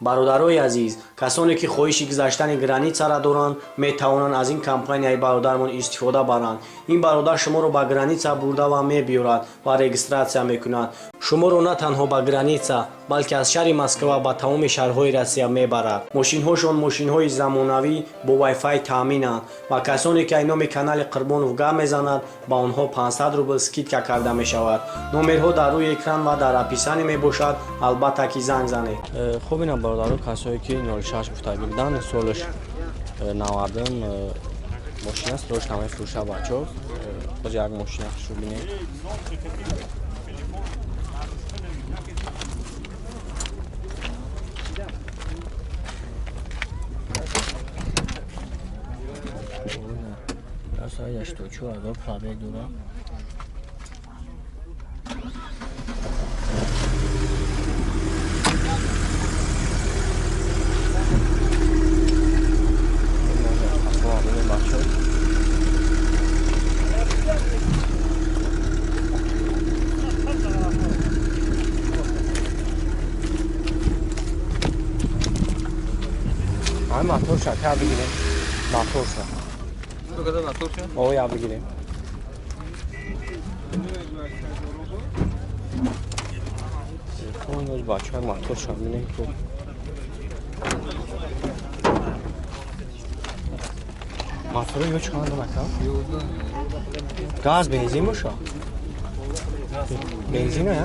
бародарои азиз, касоне ки хоҳиши гузаштани границаро доранд метавонанд аз ин компанияи бародармон истифода баранд. Ин бародар шуморо ба граница бурда ва мебиёрад ва регистратсия мекунад. шуморо на танҳо ба граница, балки аз шаҳри Москва ба тамоми шаҳрҳои Россия мебарад. мошинҳошон мошинҳои замонавӣ бо вайфай таъминанд ва касоне ки айноми канали Қурбонов гап мезананд ба онҳо 500 рубл скидка карда мешавад. номерҳо дар рӯи экран ва дар описанӣ мебошад, албатта ки занг занед. хуб ина бародаро касое ки 06 гуфтагӣ буданд солиш 90 мошина солиш намефурӯша бачо боз як мошина хушро бинем. Я что, чё, пробег дура. Ay motor şarkı abi gidelim. Motor şarkı. O ya بگیریم. اون روز بچه‌ها موتور شامل تو موتور یا چند مکان؟ گاز بنزین باشه. بنزینه؟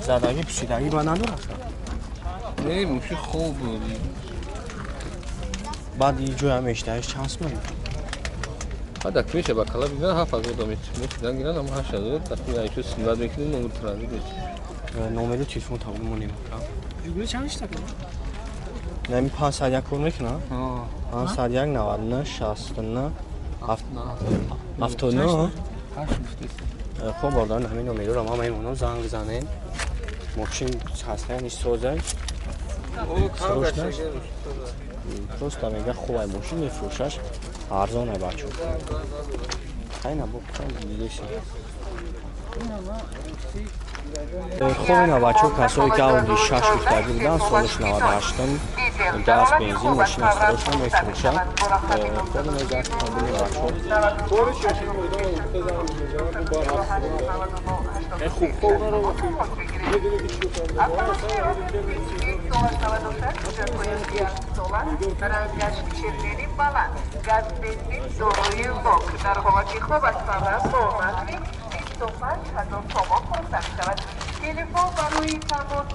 زدگی پیچیدگی با نداره نه موشی خوب بود بعد یه جوی هم اشتهش چانس میده بعد میشه با کلا بینا ها فاز بود میتونن گیرن اما هاش داد تصمیم ایشو سنباد میکنن نمبر ترازی داشت نمبر تلفن تابلو مونیم جوگل چندش تاکن نمی 501 کن میکنه 501 99 69 79 خب باردان همین نمره رو ما میمونم زنگ بزنین ماشین هسته نیست سوزه سروش نش درست میگه خوبه ماشین میفروشش ارزانه بچه خیلی نبود دیگه شد خب اینا بچه کسایی که اون 6 گفتگی بودن سالش 98 گاز بنزین ماشین از خودشون میفروشن خود نجات کنیم بچه خوب تلفن برای تماس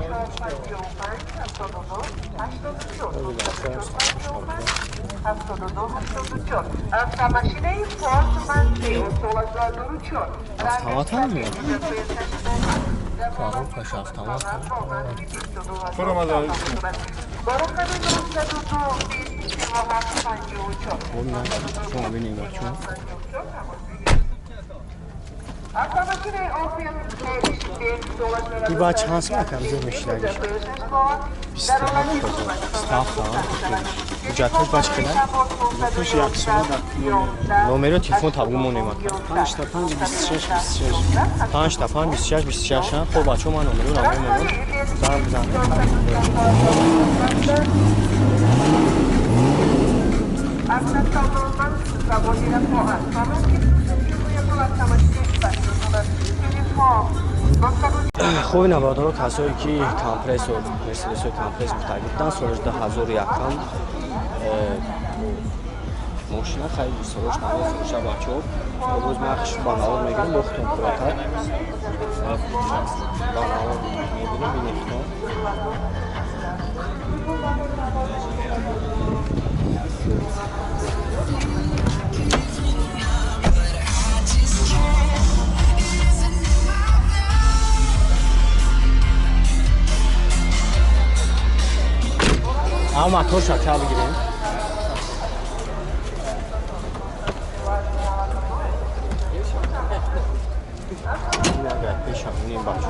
955 72 автомашина Ford Mondeo Solazador uçuyor. Автомат mı? Karo paşa автомат. Programada Ondan sonra benim açıyorum. İba şans mı bakalım görmüşler. Staff falan. Ücretli başkanlar. Kuş yaxşıma da. Numara telefon tablom neyim akar. 85 26 26. 5 26 خب بچه‌ها من نمره رو نمیدونم. زنگ بزنید. خب این نوادارو کسایی که کمپرسور مرسدس کمپرس گفتگیدن سالش 2001 ماشینا خیلی سالش نمیفروشه بچه‌ها امروز من با نوار میگیرم بختون فراتر با نوار میگیرم بینیختون اما موتور شکر بگیریم این پیش همونیم بچه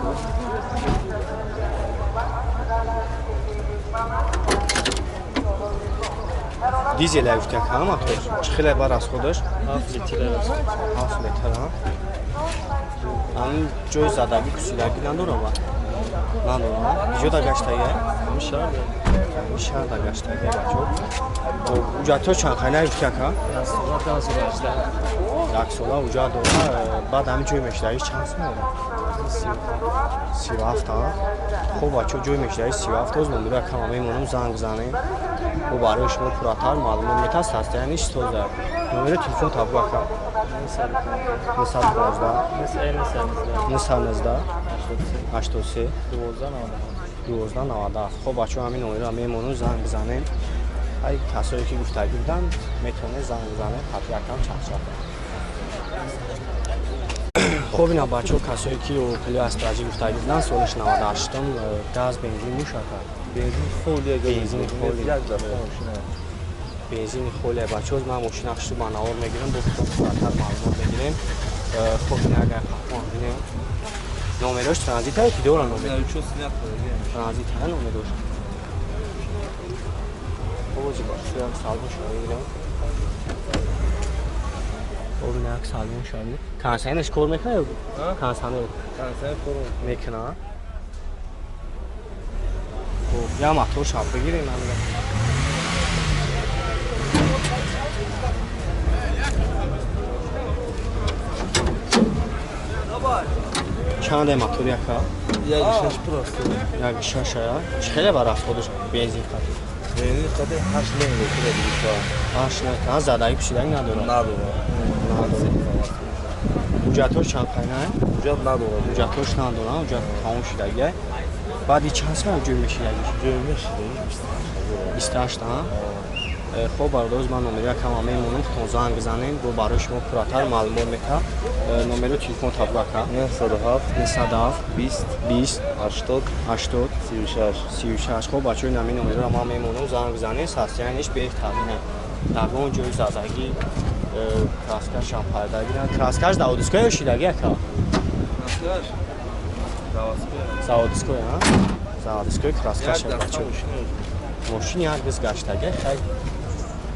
دیزل افکت هم اتور چخیله بر از خودش 7 لیتر است. 7 لیتر هم همین جای زدگی کسیدگی نداره با نداره کجا دا گشته میشه. شهر دا گشته بچه اوجا تو چند خیلی افکت هم صورت از رشته. یک ساله اوجا داره بعد همین جای مشتریش چند ساله 37 ها خب بچه جای مشتری 37 روز نمبر کم همه منم زنگ بزنیم و برای شما پراتر معلومات میتونست هستینیش توزه نمبر تلفن تابو اکا 919 83 12 97 خب بچه همین نمبر همه منم زنگ بزنیم ای کسایی که گفتگی بودن میتونه زنگ بزنه حتی یکم چند ساعت خب اینا بچه کسایی که اوپلی استراژی گفتگی بودن سالش 98 گاز بنزین موشکه بنزین خوله بچه من ماشین اخش رو بناور میگیرم بکنم فراتر معلومات بگیریم خب این اگر خواهم بینیم نومراش ترانزیت های که دوران نومراش ترانزیت های نومراش خب بازی باشه هم سالمون شما بگیرم خب این اگر سالمون شما بگیرم کنسانش کور میکنه یا کنسانه میکنه خب یا مطور شاب بگیریم چند ماتوری اکا؟ یک شش پروست. یک شش ها؟ خیلی برای خودش بنزین خواهد؟ بنزین خواهد 8 لیتر دیگه. 8 لیتر زدایی پشیدنی نداره؟ نداره. اوجاتوش چند خیلی؟ اوجات نداره. اوجاتوش نداره؟ اوجات تمام شدگی؟ بعدی چند سال جوی میشیدگی؟ جوی میشیدگی 28 ها؟ خب برادرز من نمره کم همه مونم خودتون زنگ بزنین و برای شما پراتر معلومات میتونم نمره تلفن تابلو اکا 907 20 80 36 خب بچه های نمی نمره رو همه مونم زنگ بزنین ساستیانش به تامینه در اون جوی زدگی کراسکش هم پایده گیرن کراسکش داودسکوی یا شیدگی اکا؟ داودسکوی ها؟ داودسکوی کراسکش بچه ماشینی هرگز گشتگی خیلی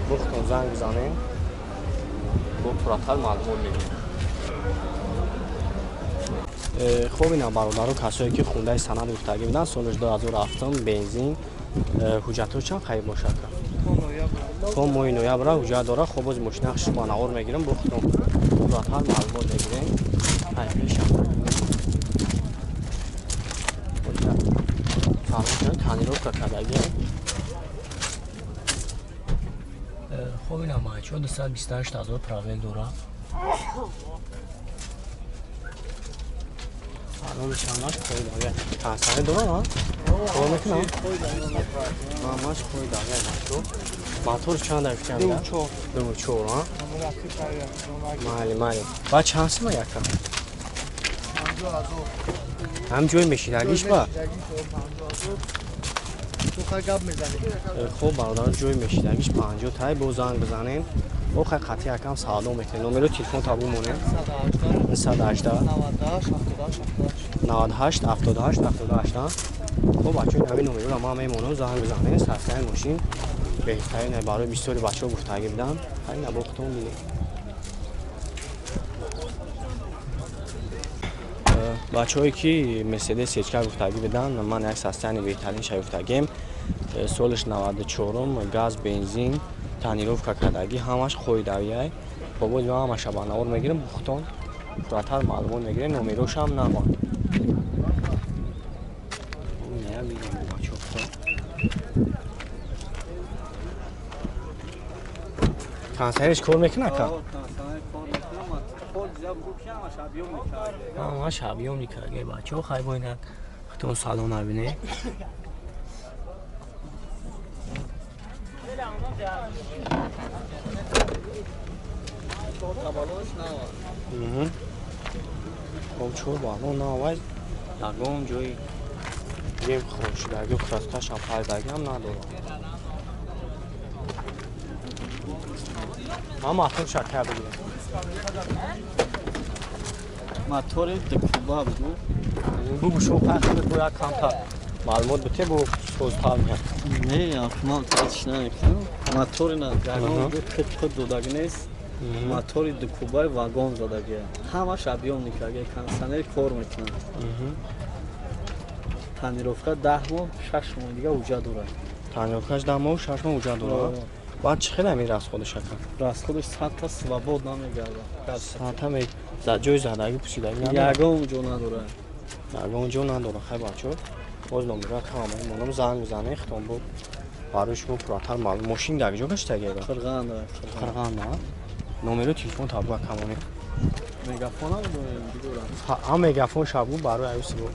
بختون زنگ بزنیم با پراتر معلومات میگیم خب اینا برادران کسایی که خونده سند گفتگی میدن سالش 2007 بنزین حجتو چند خیلی باشه تو ماه نویبر حجت داره خب از ماشین اخش باناور میگیرم بختون پراتر معلومات میگیریم حیفش هم تانیروف که کدگی خب این هم های چون 228 از پراویل دوره الان چنداش خوی داگه کنسانه دوره ها؟ خوی میکنم؟ همش خوی داگه ماتور چند داشت کنده؟ دو چور ها؟ مالی بعد چند سمه یکم؟ هم جوی میشیدگیش با؟ خب برادران جوی میشیدگیش 50 تای با زنگ بزنین او خیلی خطی یکم سالو میکنه نمره تلفن تابو مونه 180 98 78 78 خب بچه این همین نمره رو ما همه مونه زنگ بزنین سرسین ماشین بهترین برای 20 بچه ها گفتگی بدن خیلی نباختون بینید بچه هایی که مرسدس هیچکر گفتگی بدن من یک سستین بهترین شای گفتگیم سالش 94 گاز بنزین تانیروف کدگی همش خوی دویه بابا جو همش باناور میگیرم بختون پراتر معلومات میگیرم نمروش هم نمان کنسرش کور میکنه که؟ ما شبیه هم نکرده بچه ها خیلی باید خیلی سالون نبینه خب چور بالون ناواز لگم جوی گیم خوش درگی کراسکش هم پایدگی هم نداره من ماتور شکر بگیرم ماتور دکوبا بگو بگو شو پخش بگو یک کم تا маълумот бите бо созтар меяд. Не, автоматич намекунам. Мотори на гагон худ додаги нест. Мотори дукубай вагон задагия. Ҳамаш объёмникаги кондитсионер кор мекунад. Танировка 10 моҳ 6 моҳ дига уҷа дорад. Танировкаш 10 моҳ 6 моҳ уҷа дорад. Баъд чӣ хеле ҳамин расходаш ака? Расходаш 100 та свобод намегардад. Саъата ме ҷои задаги пусидаги Ягон ҷо надорад. ягон ҷо надорад. Хай бачо боз номера тамоман монам занг мизанем хитонбо барои шумо пурратар маълум. Мошин дар ҷо гаштаги ба Қирған дорад. Қирған на номеро телефон табу акамоне Мегафон ам дорем дигора. ҳам мегафон шабу барои аюси бо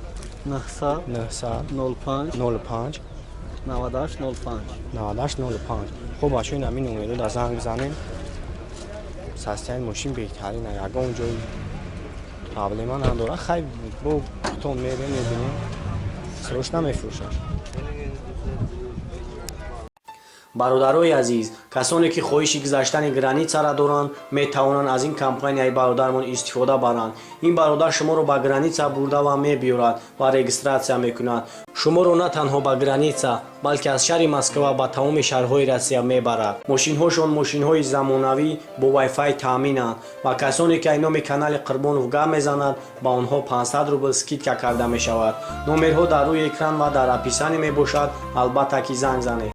900 900 05 05 98 05. 98 05. хуб бачо ин ҳамин номеро дар занг бизанем. састияи мошин беҳтарина, ягон ҷои проблема надорад. Хай бо хитон мерем мебинем срош намефурӯшад. бародарои азиз, касоне ки хоҳиши гузаштани границаро доранд метавонанд аз ин компанияи бародармон истифода баранд. Ин бародар шуморо ба граница бурда ва мебиёрад ва регистратсия мекунад. шуморо на танҳо ба граница, балки аз шаҳри Москва ба тамоми шаҳрҳои Россия мебарад. мошинҳошон мошинҳои замонавӣ бо вайфай таъминанд ва касоне ки айноми канали Қурбонов гап мезананд ба онҳо 500 рубл скидка карда мешавад. номерҳо дар рӯи экран ва дар описанӣ мебошад. албатта ки занг занед.